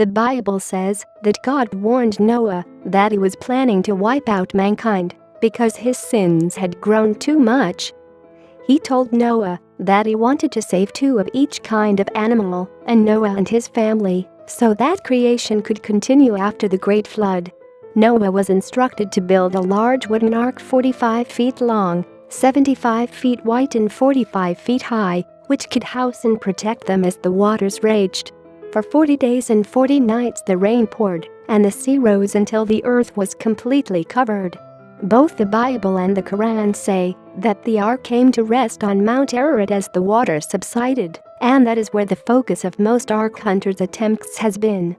The Bible says that God warned Noah that he was planning to wipe out mankind because his sins had grown too much. He told Noah that he wanted to save 2 of each kind of animal, and Noah and his family, so that creation could continue after the great flood. Noah was instructed to build a large wooden ark 45 feet long, 75 feet wide and 45 feet high, which could house and protect them as the waters raged. For 40 days and 40 nights the rain poured, and the sea rose until the earth was completely covered. Both the Bible and the Quran say that the ark came to rest on Mount Ararat as the water subsided, and that is where the focus of most ark hunters' attempts has been.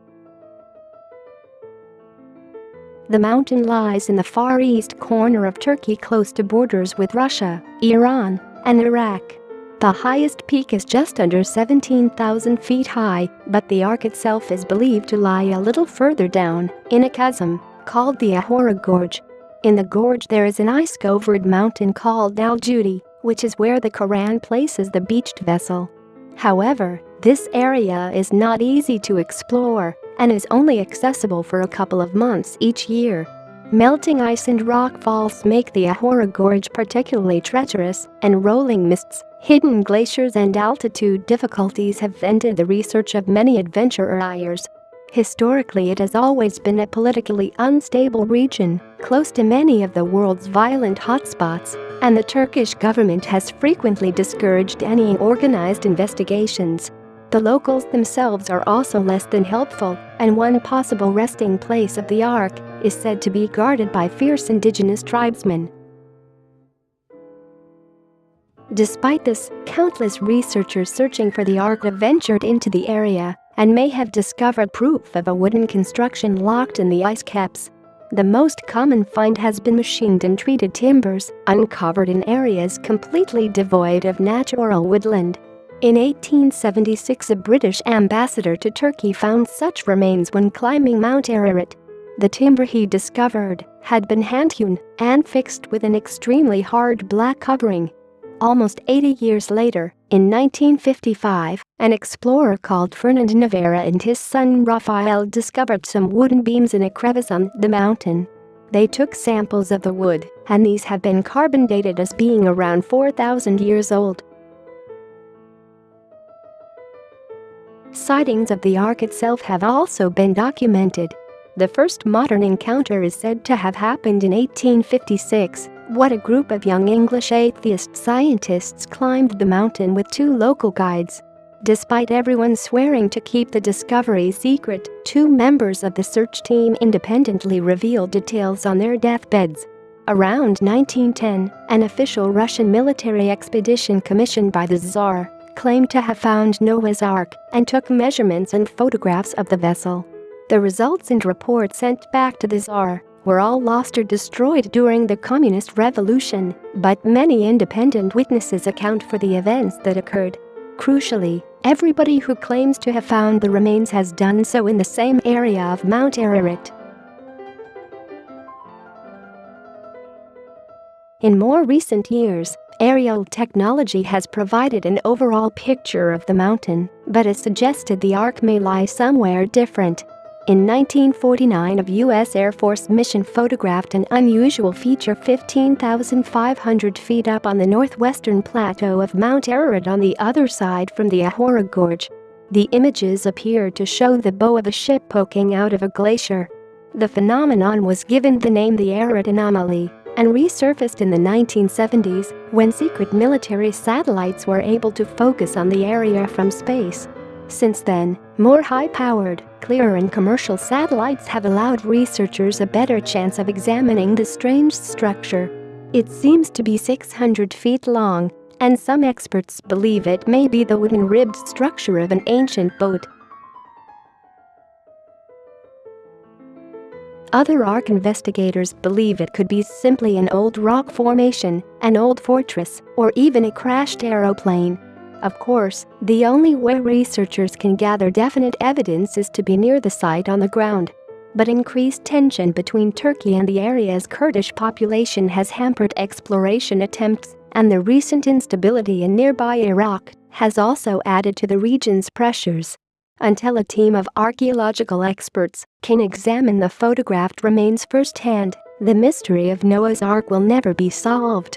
The mountain lies in the far east corner of Turkey, close to borders with Russia, Iran, and Iraq. The highest peak is just under 17,000 feet high, but the ark itself is believed to lie a little further down, in a chasm called the Ahura Gorge. In the gorge there is an ice-covered mountain called Al-Judi, which is where the Quran places the beached vessel. However, this area is not easy to explore and is only accessible for a couple of months each year. Melting ice and rock falls make the Ahura Gorge particularly treacherous, and rolling mists, hidden glaciers and altitude difficulties have ended the research of many adventurers. Historically, it has always been a politically unstable region, close to many of the world's violent hotspots, and the Turkish government has frequently discouraged any organized investigations. The locals themselves are also less than helpful, and one possible resting place of the ark is said to be guarded by fierce indigenous tribesmen. Despite this, countless researchers searching for the ark have ventured into the area and may have discovered proof of a wooden construction locked in the ice caps. The most common find has been machined and treated timbers, uncovered in areas completely devoid of natural woodland. In 1876, a British ambassador to Turkey found such remains when climbing Mount Ararat. The timber he discovered had been hand-hewn and fixed with an extremely hard black covering. Almost 80 years later, in 1955, an explorer called Fernand Navarra and his son Raphael discovered some wooden beams in a crevice on the mountain. They took samples of the wood, and these have been carbon dated as being around 4,000 years old. Sightings of the ark itself have also been documented. The first modern encounter is said to have happened in 1856, when a group of young English atheist scientists climbed the mountain with 2 local guides. Despite everyone swearing to keep the discovery secret, 2 members of the search team independently revealed details on their deathbeds. Around 1910, an official Russian military expedition commissioned by the Tsar claimed to have found Noah's Ark and took measurements and photographs of the vessel. The results and reports sent back to the Tsar were all lost or destroyed during the Communist Revolution, but many independent witnesses account for the events that occurred. Crucially, everybody who claims to have found the remains has done so in the same area of Mount Ararat. In more recent years, aerial technology has provided an overall picture of the mountain, but it suggested the ark may lie somewhere different. In 1949, a U.S. Air Force mission photographed an unusual feature 15,500 feet up on the northwestern plateau of Mount Ararat on the other side from the Ahura Gorge. The images appeared to show the bow of a ship poking out of a glacier. The phenomenon was given the name the Ararat Anomaly and resurfaced in the 1970s when secret military satellites were able to focus on the area from space. Since then, more high-powered, clearer and commercial satellites have allowed researchers a better chance of examining the strange structure. It seems to be 600 feet long, and some experts believe it may be the wooden ribbed structure of an ancient boat. Other ark investigators believe it could be simply an old rock formation, an old fortress, or even a crashed aeroplane. Of course, the only way researchers can gather definite evidence is to be near the site on the ground. But increased tension between Turkey and the area's Kurdish population has hampered exploration attempts, and the recent instability in nearby Iraq has also added to the region's pressures. Until a team of archaeological experts can examine the photographed remains firsthand, the mystery of Noah's Ark will never be solved.